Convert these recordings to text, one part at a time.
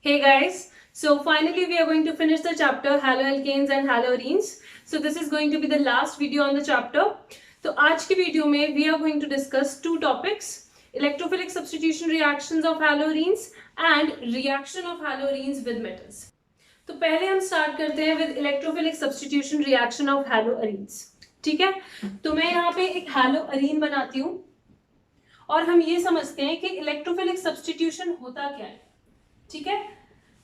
Hey guys, so finally we are going to finish the chapter haloalkanes and haloarenes. So this is going to be the last video on the chapter. तो आज की video में we are going to discuss two topics: electrophilic substitution reactions of haloarenes and reaction of haloarenes with metals. तो पहले हम start करते हैं with electrophilic substitution reaction of haloarenes. ठीक है, तो मैं यहाँ पे एक हैलोअरीन बनाती हूँ और हम ये समझते हैं कि इलेक्ट्रोफिलिक सब्स्टिट्यूशन होता क्या है. ठीक है,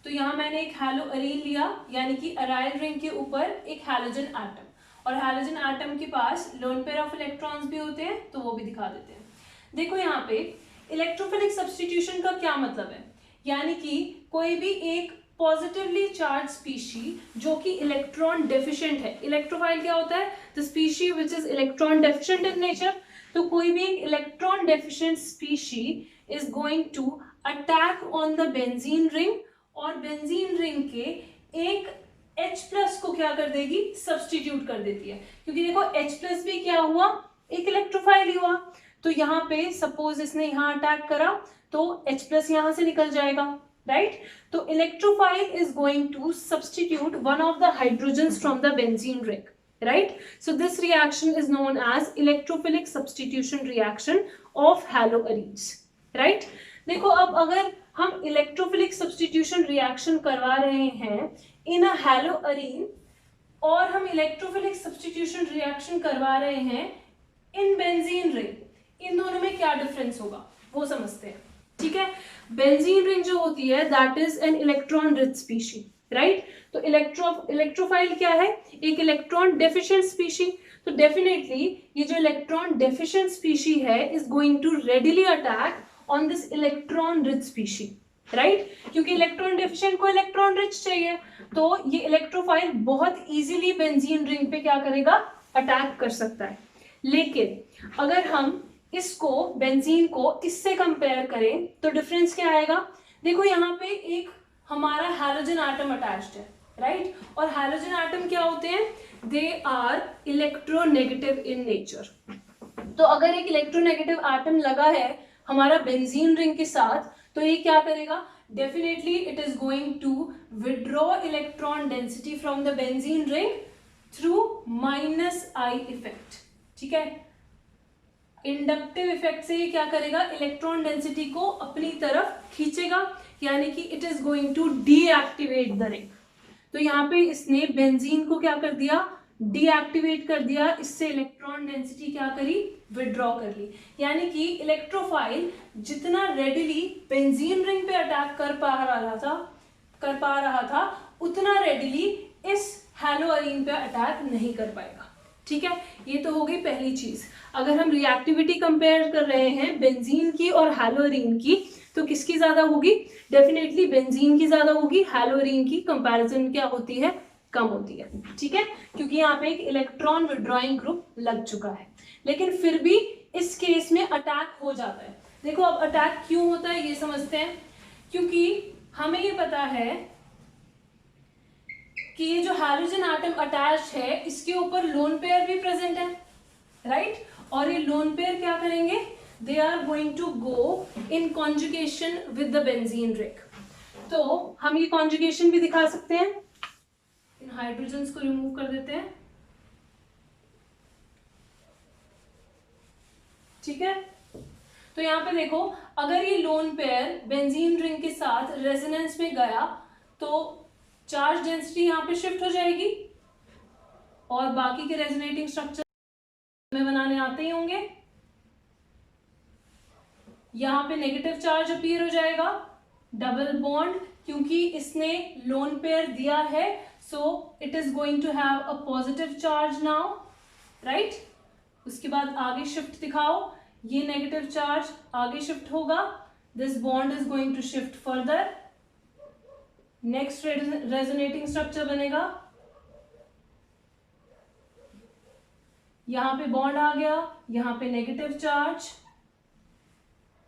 तो यहाँ मैंने एक हैलोअरीन लिया, यानी कि अराइल रिंग के ऊपर एक हैलोजन एटम, और हैलोजन एटम के पास लोन पेयर ऑफ इलेक्ट्रॉन्स भी होते हैं, तो वो भी दिखा देते हैं. देखो यहाँ पे इलेक्ट्रोफिलिक सब्स्टिट्यूशन का क्या मतलब है, यानी कि कोई भी एक पॉजिटिवली चार्ज स्पीशी जो कि इलेक्ट्रॉन डेफिशिएंट है. इलेक्ट्रोफाइल क्या होता है? The species which is electron deficient in nature. तो कोई भी एक electron deficient species is going to attack on the benzene ring, और बेंजीन रिंग के एक H प्लस को क्या कर देगी? सब्स्टिट्यूट कर देती है. क्योंकि देखो H प्लस भी क्या हुआ? एक इलेक्ट्रोफाइल ही हुआ. तो यहाँ पे सपोज इसने यहाँ अटैक करा तो H प्लस यहाँ से निकल जाएगा, राइट? तो electrophile is going to substitute one of the hydrogens from the benzene ring, right? So this reaction is known as electrophilic substitution reaction of haloarenes, right? देखो अब अगर हम इलेक्ट्रोफिलिक सब्स्टिट्यूशन रिएक्शन करवा रहे हैं इन अ हैलोअरीन, और हम इलेक्ट्रोफिलिक सब्स्टिट्यूशन रिएक्शन करवा रहे हैं इन बेंजीन रिंग, इन दोनों में क्या डिफरेंस होगा वो समझते हैं. ठीक है, बेंजीन रिंग जो होती है that is an electron rich species, right? तो इलेक्ट्रोफाइल क्या है? एक इलेक्ट्रॉन डेफिशिएंट स्पीशी. तो डेफिनेटली ये जो इलेक्ट्रॉन डेफिशिएंट स्पीशी है is going to readily attack on this electron rich species, right? क्योंकि इलेक्ट्रॉन डेफिशिएंट को इलेक्ट्रॉन रिच चाहिए, तो ये इलेक्ट्रोफाइल बहुत इजीली बेंजीन रिंग पे क्या करेगा? अटैक कर सकता है. लेकिन अगर हम इसको बेंजीन को इससे कंपेयर करें तो डिफरेंस क्या आएगा? देखो यहाँ पे एक हमारा हैलोजन एटम अटैच्ड है, राइट? और हैलोजन एटम क्या होते हैं? They are electronegative in nature. तो अगर एक इलेक्ट्रोनेगेटिव एटम लगा है हमारा बेंजीन रिंग के साथ, तो ये क्या करेगा? Definitely it is going to withdraw electron density from the benzene ring through -I effect. ठीक है, इंडक्टिव इफेक्ट से ये क्या करेगा? इलेक्ट्रॉन डेंसिटी को अपनी तरफ खींचेगा, यानी कि it is going to deactivate the ring. तो यहाँ पे इसने बेंजीन को क्या कर दिया? डीएक्टिवेट कर दिया. इससे इलेक्ट्रॉन डेंसिटी क्या करी? विड्रॉ कर ली. यानी कि इलेक्ट्रोफाइल जितना रेडिली बेंजीन रिंग पे अटैक कर पा रहा था उतना रेडिली इस हैलोअरीन पे अटैक नहीं कर पाएगा. ठीक है, ये तो हो गई पहली चीज. अगर हम रिएक्टिविटी कंपेयर कर रहे हैं बेंजीन की और हैलोअरीन की, तो किसकी ज्यादा होगी? डेफिनेटली बेंजीन की ज्यादा होगी. हैलोअरीन की कंपैरिजन क्या होती है? कम होती है. ठीक है, क्योंकि यहाँ पे एक इलेक्ट्रॉन विड्रॉइंग ग्रुप लग चुका है. लेकिन फिर भी इस केस में अटैक हो जाता है. देखो अब अटैक क्यों होता है ये समझते हैं. क्योंकि हमें ये पता है कि ये जो हैलोजन एटम अटैच है इसके ऊपर लोन पेयर भी प्रेजेंट है, राइट? और ये लोन पेयर क्या करेंगे? They are going to go in conjugation with the benzene ring. तो हम ये कॉन्जुगेशन भी दिखा सकते हैं. इन हाइड्रोजन्स को रिमूव कर देते हैं. ठीक है, तो यहाँ पे देखो अगर ये लोन पेयर बेंजीन रिंग के साथ रेजोनेंस में गया तो चार्ज डेंसिटी यहाँ पे शिफ्ट हो जाएगी, और बाकी के रेजोनेटिंग स्ट्रक्चर में बनाने आते ही होंगे. यहाँ पे नेगेटिव चार्ज अपीयर हो जाएगा, डबल बॉन्ड, क्योंकि इसने लोन पेयर दिया है, so it is going to have a positive charge now, right? उसके बाद आगे शिफ्ट दिखाओ. ये नेगेटिव चार्ज आगे शिफ्ट होगा, this bond is going to shift further, next resonating structure बनेगा. यहां पे बॉन्ड आ गया, यहां पे negative charge,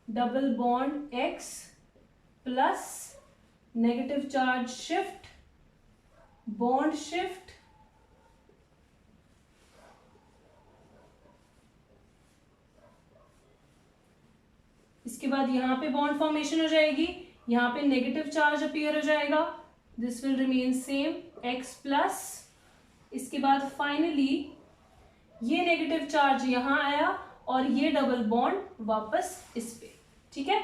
double bond X plus negative charge shift, bond shift, इसके बाद यहां पे बॉन्ड फॉर्मेशन हो जाएगी, यहाँ पे नेगेटिव चार्ज अपीयर हो जाएगा, this will remain same x plus, इसके बाद फाइनली ये नेगेटिव चार्ज यहाँ आया और ये डबल बॉन्ड वापस इस पे, ठीक है।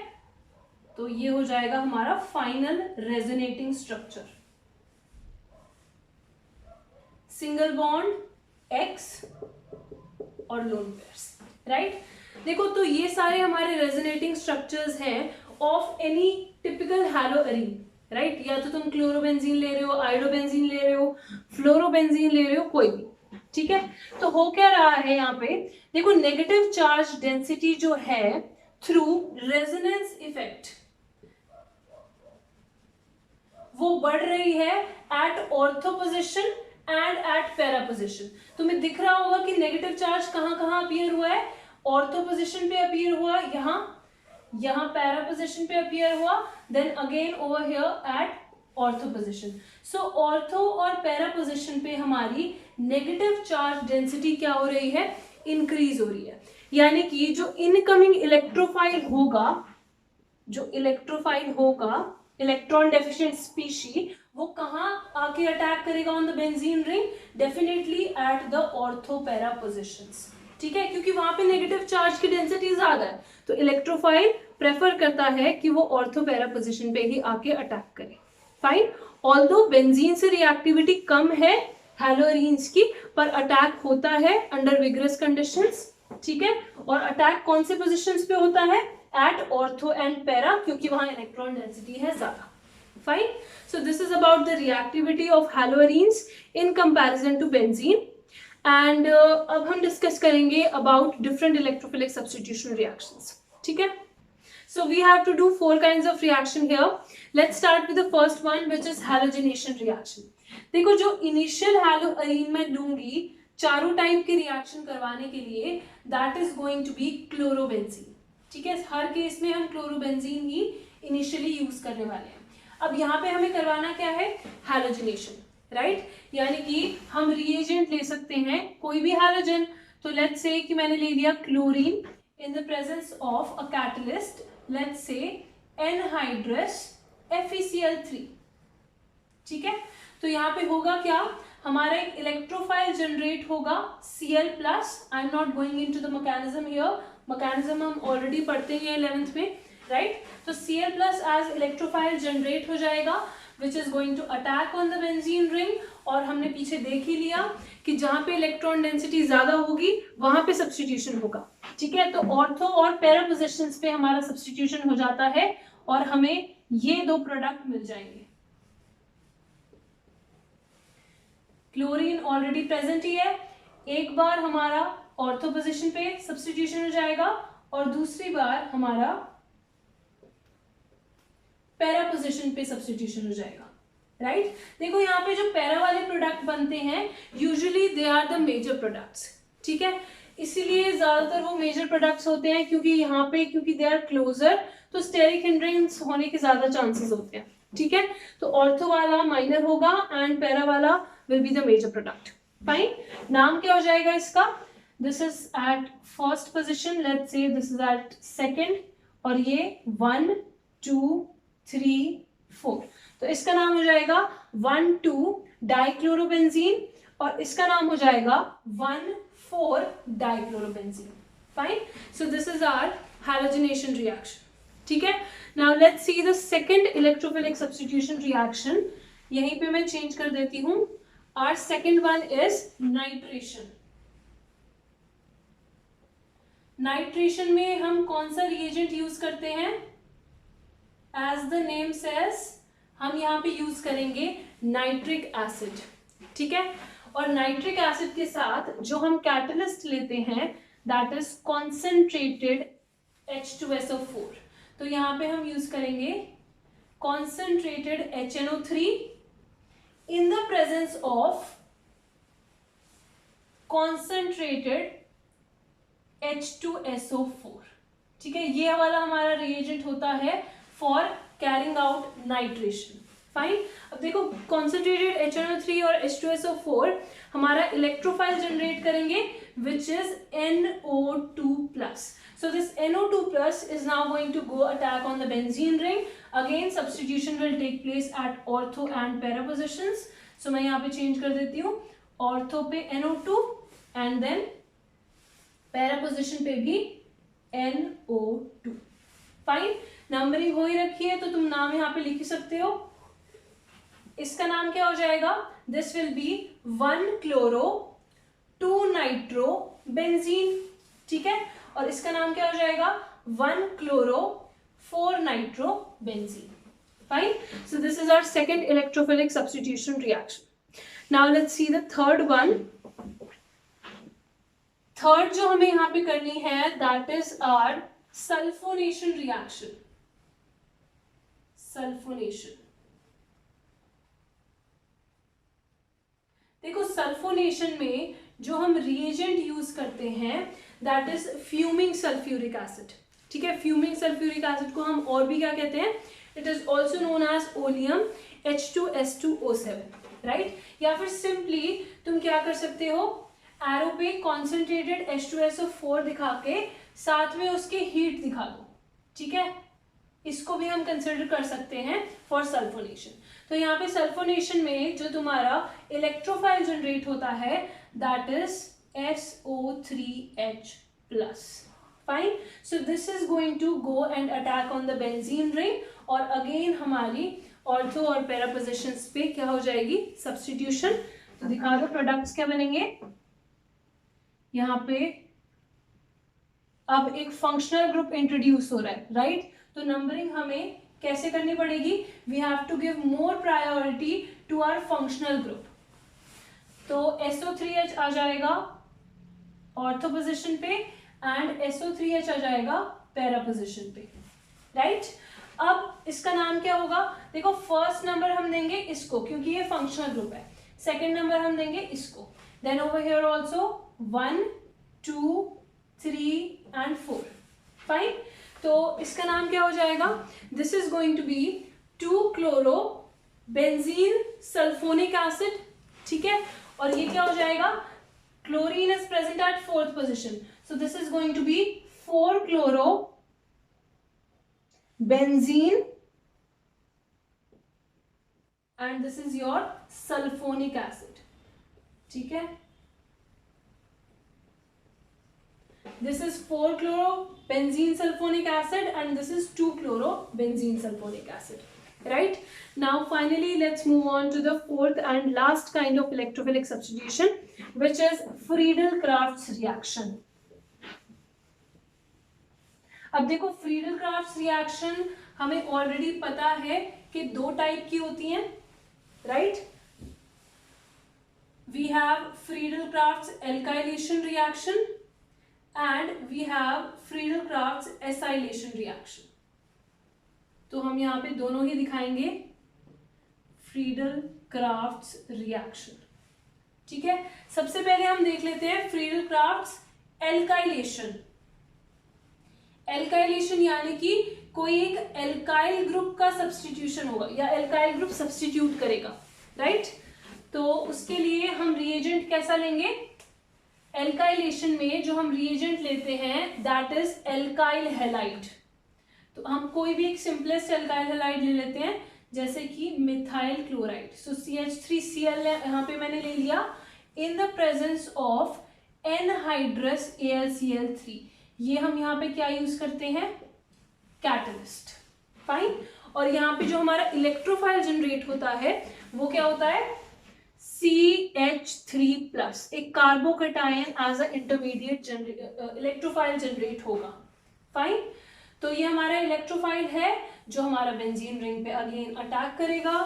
तो ये हो जाएगा हमारा final resonating structure, single bond x और लोन पेयर्स, राइट। देखो तो ये सारे हमारे रेजोनेटिंग स्ट्रक्चर्स हैं ऑफ एनी टिपिकल हैलोअरीन, राइट। या तो तुम क्लोरोबेंजीन ले रहे हो, आयोडोबेंजीन ले रहे हो, फ्लोरोबेंजीन ले रहे हो, कोई भी, ठीक है। तो हो क्या रहा है यहाँ पे, देखो नेगेटिव चार्ज डेंसिटी जो है थ्रू रेजोनेंस इफेक्ट वो बढ़ रही है at ortho position and at para position. तुम्हें दिख रहा होगा कि नेगेटिव चार्ज कहाँ कहाँ अपीयर हुआ है, ऑर्थो पोजिशन पे अपीयर हुआ, यहाँ पैरा पोजिशन पे अपीयर हुआ, then again over here at ortho position. So ortho और पैरा पोजिशन पे हमारी नेगेटिव चार्ज डेंसिटी क्या हो रही है, इंक्रीज हो रही है। यानी कि जो इनकमिंग इलेक्ट्रोफाइल होगा, इलेक्ट्रॉन डेफिशिएंट स्पीशी, वो कहाँ आके अटैक करेगा on the benzene ring, definitely at the ortho para positions, ठीक है। क्योंकि वहां पे नेगेटिव चार्ज की डेंसिटी ज्यादा है, तो इलेक्ट्रोफाइल प्रेफर करता है कि वो ऑर्थो पैरा पोजिशन पे ही आके अटैक करे, फाइन। ऑल्दो बेंजीन से रिएक्टिविटी कम है हैलोअरीन्स की, पर अटैक होता है अंडर विगरस कंडीशंस, ठीक है। और अटैक कौन से पोजिशंस पे होता है, एट ऑर्थो एंड पैरा, क्योंकि वहां इलेक्ट्रॉन डेंसिटी है ज्यादा, fine. So this is about the reactivity of haloarenes in comparison to benzene. And अब हम डिस्कस करेंगे about different electrophilic substitution reactions, ठीक है। So we have to do 4 kinds of reaction here. Let's start with the first one, which is halogenation reaction. देखो जो initial हैलोअरीन में लूंगी चारों टाइप के रिएक्शन करवाने के लिए, that is going to be chlorobenzene, ठीक है। हर केस में हम क्लोरोबेंजीन ही इनिशियली यूज करने वाले हैं। अब यहाँ पे हमें करवाना क्या है, हैलोजिनेशन, राइट। यानी कि हम रिएजेंट ले सकते हैं कोई भी हैलोजन, तो लेट्स से कि मैंने ले लिया chlorine in the presence of a catalyst, let's say anhydrous FeCl3, ठीक है। तो यहाँ पे होगा क्या, हमारा एक इलेक्ट्रोफाइल जनरेट होगा Cl plus, I am not going into the mechanism here, mechanism हम ऑलरेडी पढ़ते हैं 11th में, राइट। तो Cl plus as electrophile generate हो जाएगा which is going to attack on the benzene ring, और हमने पीछे देख ही लिया कि जहां पे इलेक्ट्रॉन डेंसिटी ज्यादा होगी वहां पे सब्स्टिट्यूशन होगा, ठीक है। तो ऑर्थो और पैरा पोजिशंस पे हमारा सब्स्टिट्यूशन हो जाता है और हमें ये 2 प्रोडक्ट मिल जाएंगे। क्लोरीन ऑलरेडी प्रेजेंट ही है, एक बार हमारा ऑर्थो पोजिशन पे सब्स्टिट्यूशन हो जाएगा और दूसरी बार हमारा पैरा पोजिशन पे सब्स्टिट्यूशन हो जाएगा, राइट। देखो यहाँ पे जो पैरा वाले प्रोडक्ट बनते हैं usually they are the major products, ठीक है। इसीलिए ज्यादातर वो मेजर प्रोडक्ट्स होते हैं क्योंकि यहाँ पे क्योंकि दे आर क्लोजर, तो स्टेरिक हिंड्रेंस होने के ज्यादा चांसेस होते हैं, ठीक है। तो ऑर्थो वाला माइनर होगा एंड पैरा वाला will be the major product, fine. नाम क्या हो जाएगा इसका, this is at first position, let's say this is at second, और ये 1 2 3 4, तो इसका नाम हो जाएगा 1,2 डाइक्लोरोबेंजीन और इसका नाम हो जाएगा 1,4 dichlorobenzene, fine. So this is our halogenation reaction, ठीक है। Now let's see the second electrophilic substitution reaction, यहीं पे मैं चेंज कर देती हूं। Our second one is nitration. Nitration में हम कौन सा रिएजेंट यूज करते हैं, एज द नेम सेज हम यहाँ पे यूज करेंगे नाइट्रिक एसिड, ठीक है। और नाइट्रिक एसिड के साथ जो हम कैटलिस्ट लेते हैं दैट इज कॉन्सेंट्रेटेड H2SO4, तो यहाँ पे हम यूज करेंगे concentrated HNO3 in the presence of concentrated H2SO4, ठीक है। ये वाला हमारा रिएजेंट होता है for carrying out nitration, fine. अब देखो कॉन्सेंट्रेटेड HNO3 और H2SO4 हमारा इलेक्ट्रोफाइल जनरेट करेंगे which is NO2+, so So this NO2 plus is now going to go attack on the benzene ring. Again substitution will take place at ortho and para positions. So मैं यहाँ पे change कर देती हूँ, ortho पे NO2 and then para position पे भी NO2. Fine, numbering हो ही रखी है तो तुम नाम यहाँ पे लिख सकते हो. इसका नाम क्या हो जाएगा? This will be 1 chloro 2 nitro benzene. ठीक है, और इसका नाम क्या हो जाएगा? 1 chloro 4 nitro benzene. Fine, so this is our second electrophilic substitution reaction. Now let's see the third one. Third जो हमें यहाँ पे करनी है that is our sulphonation reaction. Sulphonation, देखो सल्फोनेशन में जो हम रिएजेंट यूज करते हैं that is fuming sulphuric acid. ठीक है, फ्यूमिंग सल्फ्यूरिक एसिड को हम और भी क्या कहते हैं? It is also known as oleum H2S2O7, right. या फिर सिंपली तुम क्या कर सकते हो, एरो पे कॉन्सेंट्रेटेड H2SO4 दिखा के साथ में उसकी हीट दिखा दो. ठीक है, इसको भी हम कंसिडर कर सकते हैं फॉर सल्फोनेशन. तो यहाँ पे सल्फोनेशन में जो तुम्हारा इलेक्ट्रोफाइल जनरेट होता है that is SO3H plus. Fine, so this is going to go and attack on the benzene ring और अगेन हमारी ऑर्थो और पैरा पोजिशंस पे क्या हो जाएगी? सब्स्टिट्यूशन. तो दिखा दो प्रोडक्ट्स क्या बनेंगे. यहाँ पे अब एक फंक्शनल ग्रुप इंट्रोड्यूस हो रहा है, राइट. तो नंबरिंग हमें कैसे करनी पड़ेगी? We have to give more priority to our functional group. तो SO3H आ जाएगा ऑर्थो पोजिशन पे एंड SO3H आ जाएगा पैरा पोजिशन पे, राइट. अब इसका नाम क्या होगा? देखो फर्स्ट नंबर हम देंगे इसको क्योंकि ये फंक्शनल ग्रुप है. सेकेंड नंबर हम देंगे इसको. Then over here also 1 2 3 and 4. Fine, तो इसका नाम क्या हो जाएगा? This is going to be 2 chloro benzene sulphonic acid. ठीक है, और ये क्या हो जाएगा? Chlorine is present at fourth position, so this is going to be 4 chloro benzene and this is your sulphonic acid. ठीक है, this is 4 chloro benzene sulfonic acid and this is 2 chloro benzene sulfonic acid, right. Now finally let's move on to the fourth and last kind of electrophilic substitution which is Friedel-Crafts reaction. अब देखो Friedel-Crafts reaction हमें already पता है कि दो type की होती हैं, right. We have Friedel-Crafts alkylation reaction and we have Friedel-Crafts acylation reaction. तो हम यहाँ पे दोनों ही दिखाएंगे Friedel-Crafts reaction. ठीक है, सबसे पहले हम देख लेते हैं Friedel-Crafts alkylation. एल्काइलेशन यानी कि कोई एक एल्काइल ग्रुप का सब्स्टिट्यूशन होगा या एल्काइल ग्रुप सब्स्टिट्यूट करेगा, राइट. तो उसके लिए हम रिएजेंट कैसा लेंगे? एल्काइलेशन में जो हम रिएजेंट लेते हैं दैट इज एल्काइल हैलाइड. तो हम कोई भी एक सिंपलेस्ट एल्काइल हैलाइड ले लेते हैं जैसे कि मिथाइल क्लोराइड. सो CH3Cl यहाँ पे मैंने ले लिया in the presence of anhydrous AlCl3. ये हम यहाँ पे क्या यूज करते हैं? कैटलिस्ट. फाइन, और यहाँ पे जो हमारा इलेक्ट्रोफाइल जनरेट होता है वो क्या होता है? CH3 प्लस, एक carbocation as a intermediate electrophile generate होगा. फाइन, तो ये हमारा इलेक्ट्रोफाइल है जो हमारा बेंजीन रिंग पे अगेन अटैक करेगा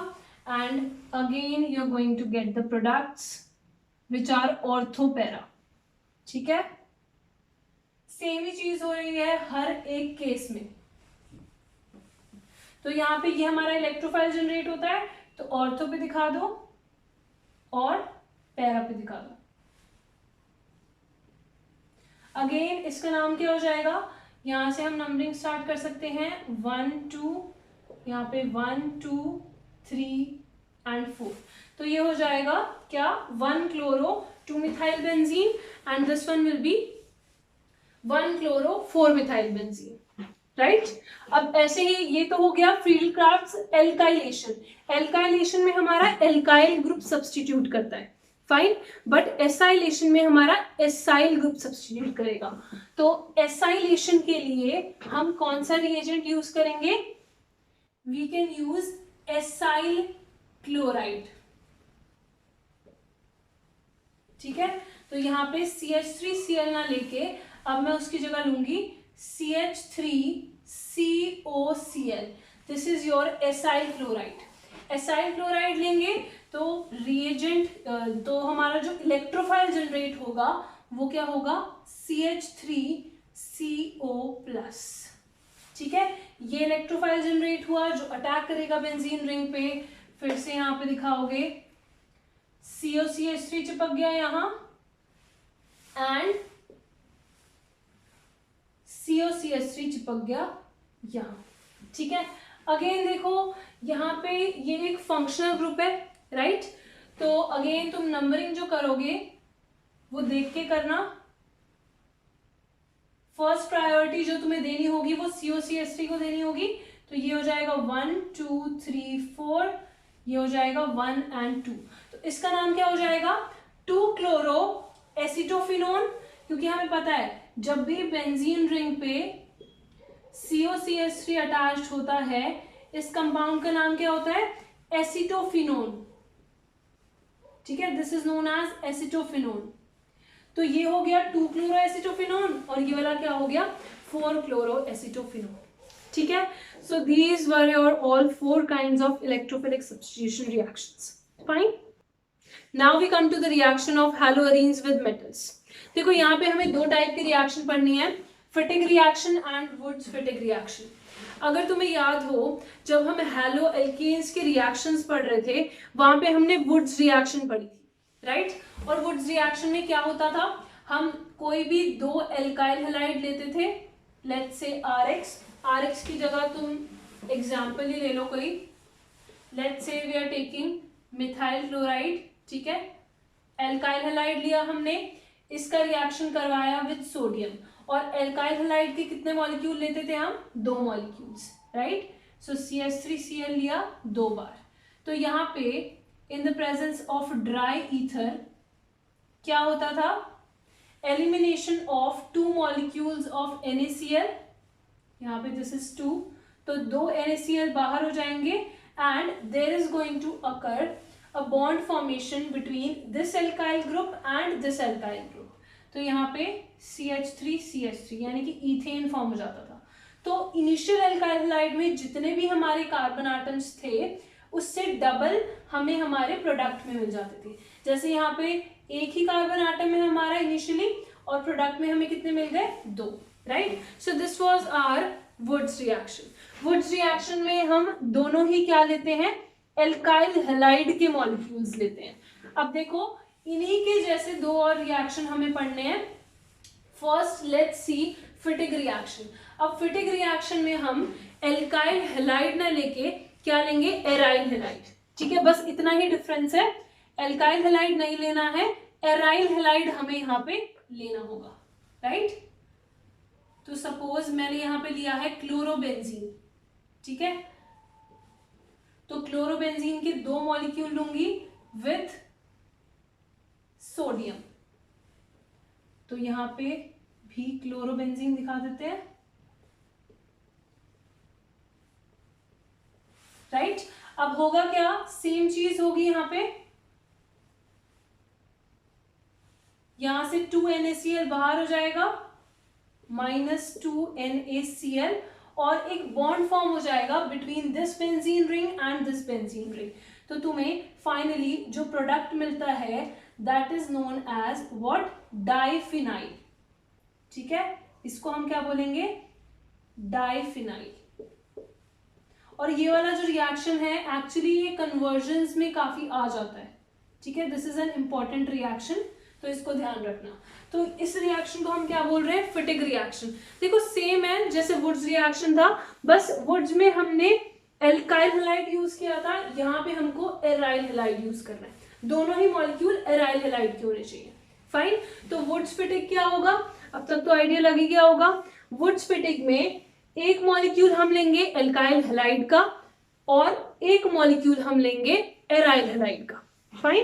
and again you are going to get the products which are ortho para. ठीक है, सेम ही चीज हो रही है हर एक केस में. तो यहाँ पे ये हमारा इलेक्ट्रोफाइल जनरेट होता है तो ऑर्थो पे दिखा दो और पैरा पे दिखा दो. अगेन इसका नाम क्या हो जाएगा? यहां से हम नंबरिंग स्टार्ट कर सकते हैं 1 2, यहाँ पे 1 2 3 and 4. तो ये हो जाएगा क्या? 1 chloro 2 methyl benzene and this one will be 1 chloro 4 methyl benzene, right. अब ऐसे ही ये तो हो गया फील्डक्राफ्ट्स एल्काइलेशन। एल्काइलेशन में हमारा एल्काइल ग्रुप सब्स्टिट्यूट करता है, फाइन, बट एसाइलेशन में हमारा एसाइल ग्रुप सब्स्टिट्यूट करेगा। तो एसाइलेशन के लिए हम कौन सा रिएजेंट यूज करेंगे? We can use acyl chloride, ठीक है। तो यहाँ पे CH3Cl ना लेके अब मैं उसकी जगह लूंगी CH3COCl। This is your acyl chloride. Acyl chloride लेंगे तो रिएजेंट तो हमारा जो इलेक्ट्रोफाइल जनरेट होगा वो क्या होगा? CH3CO+, ठीक है। ये इलेक्ट्रोफाइल जनरेट हुआ जो अटैक करेगा बेंजीन रिंग पे। फिर से यहाँ पे दिखाओगे COCH3 चिपक गया यहाँ एंड COCH3 चिपक गया यहाँ, ठीक है। अगेन देखो यहाँ पे ये एक फंक्शनल ग्रुप है, राइट। तो अगेन तुम नंबरिंग जो करोगे वो देख के करना। फर्स्ट प्रायोरिटी जो तुम्हें देनी होगी वो COCH3 को देनी होगी। तो ये हो जाएगा 1 2 3 4, ये हो जाएगा 1 and 2। तो इसका नाम क्या हो जाएगा? 2 क्लोरो एसिटोफिनोन, क्योंकि हमें पता है जब भी बेंजीन रिंग पे COCH3 अटैच्ड होता है इस कंपाउंड का नाम क्या होता है? एसिटोफिनोन, ठीक है। This is known as acetophenone. तो ये हो गया 2 क्लोरो एसिटोफिनोन और ये वाला क्या हो गया? 4 क्लोरो एसिटोफिनोन, ठीक है। So these were your all 4 kinds of electrophilic substitution reactions, fine. Now we come to the reaction of haloarenes with metals. देखो यहाँ पे हमें 2 टाइप की रिएक्शन पढ़नी है, Fittig reaction and Wurtz Fittig reaction. अगर तुम्हें याद हो जब हम हैलो एल्केन्स के रिएक्शंस पढ़ रहे थे वहां पे हमने वुड्स रिएक्शन पढ़ी थी, राइट। और वुड्स रिएक्शन में क्या होता था? हम कोई भी 2 एल्काइल हैलाइड लेते थे, लेट्स से RX की जगह तुम एग्जाम्पल ही ले लो कोई, let's say we are taking methyl chloride, ठीक है। एल्काइल हैलाइड लिया हमने, इसका रिएक्शन करवाया विद सोडियम, और एल्काइल हैलाइड के कितने मॉलिक्यूल लेते थे हम? 2 मॉलिक्यूल्स, राइट। सो CH3Cl लिया 2 बार। तो यहाँ पे in the presence of dry ether क्या होता था? Elimination of 2 molecules of NaCl, यहाँ पे दिस इज 2, तो 2 NaCl बाहर हो जाएंगे and there is going to occur a bond formation between this alkyl group and this alkyl group. तो यहाँ पे CH3CH3 यानी कि ईथेन फॉर्म हो जाता था। तो इनिशियल एल्काइल हैलाइड में जितने भी हमारे कार्बन आटम्स थे उससे डबल हमें हमारे प्रोडक्ट में मिल जाते थे। जैसे यहाँ पे एक ही कार्बन आटम है हमारा इनिशियली और प्रोडक्ट में हमें कितने मिल गए? 2, right. So this was our Wurtz reaction. Wurtz reaction में हम दोनों ही क्या लेते हैं? एल्काइल हैलाइड के मॉलिक्यूल्स लेते हैं। अब देखो इन्हीं के जैसे 2 और रिएक्शन हमें पढ़ने हैं। First let's see fitting reaction. अब फिटिंग रिएक्शन में हम एल्काइल हैलाइड ना लेके क्या लेंगे? एराइल हैलाइड, ठीक है। बस इतना ही डिफरेंस है, एल्काइल हैलाइड नहीं लेना है, एराइल हैलाइड हमें यहाँ पे लेना होगा, राइट। तो सपोज मैंने यहाँ पे लिया है क्लोरोबेंजीन, ठीक है। तो क्लोरोबेंजीन के 2 मॉलिक्यूल लूंगी विथ सोडियम। तो यहाँ पे भी क्लोरोबेंजीन दिखा देते हैं, राइट। अब होगा क्या? सेम चीज होगी यहाँ पे, यहां से 2 NaCl बाहर हो जाएगा, -2 NaCl, और एक बॉन्ड फॉर्म हो जाएगा between this benzene ring and this benzene ring. तो तुम्हें फाइनली जो प्रोडक्ट मिलता है that is known as what? Diphenyl, ठीक है। इसको हम क्या बोलेंगे? डाइफिनाइल। और ये वाला जो रिएक्शन है एक्चुअली ये कन्वर्जन्स में काफी आ जाता है, ठीक है। This is an important reaction, तो इसको ध्यान रखना। तो इस रिएक्शन को हम क्या बोल रहे हैं? Fitting reaction. देखो सेम है जैसे वुड्स रिएक्शन था, बस वुड्स में हमने एल्काइल हैलाइड यूज किया था, यहाँ पे हमको एराइल हैलाइड यूज करना है। दोनों ही मॉलिक्यूल एराइल हैलाइड के होने चाहिए, फाइन। तो वुड्स फिटिंग क्या होगा? अब तक तो आइडिया लग ही गया होगा। वुड्स-फिटिंग में एक मॉलिक्यूल हम लेंगे एल्काइल हैलाइड का और एक मॉलिक्यूल हम लेंगे एराइल हैलाइड का। फाइन,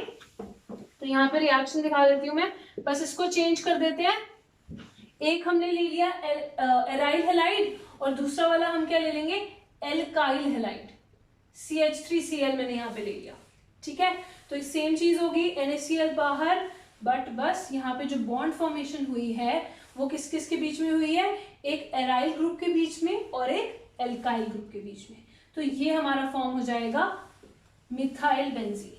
तो यहाँ पे रिएक्शन दिखा देती हूँ मैं, बस इसको चेंज कर देते हैं। एक हमने ले लिया एराइल हैलाइड और दूसरा वाला हम क्या ले लेंगे, एल्काइल हैलाइड। CH3Cl मैंने यहाँ पे ले लिया, ठीक है। तो सेम चीज होगी, NaCl बाहर, बट बस यहाँ पे जो बॉन्ड फॉर्मेशन हुई है वो किस किस के बीच में हुई है, एक एराइल ग्रुप के बीच में और एक एल्काइल ग्रुप के बीच में। तो ये हमारा फॉर्म हो जाएगा मिथाइल बेंजीन,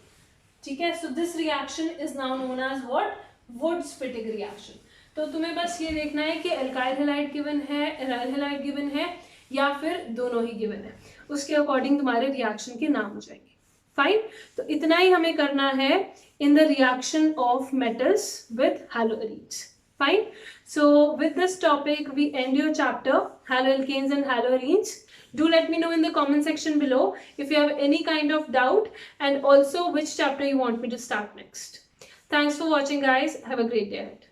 ठीक है। So this reaction is now known as what, Wurtz Fittig reaction. तो तुम्हें बस ये देखना है कि एल्काइल हैलाइड गिवन है, एराइल हैलाइड गिवन है या फिर दोनों ही गिवन है, उसके अकॉर्डिंग तुम्हारे रिएक्शन के नाम हो जाएंगे। फाइन, तो इतना ही हमें करना है in the reaction of metals with haloarenes. Fine. So with this topic, we end your chapter, haloalkanes and haloarenes. Do let me know in the comment section below if you have any kind of doubt and also which chapter you want me to start next. Thanks for watching, guys. Have a great day ahead.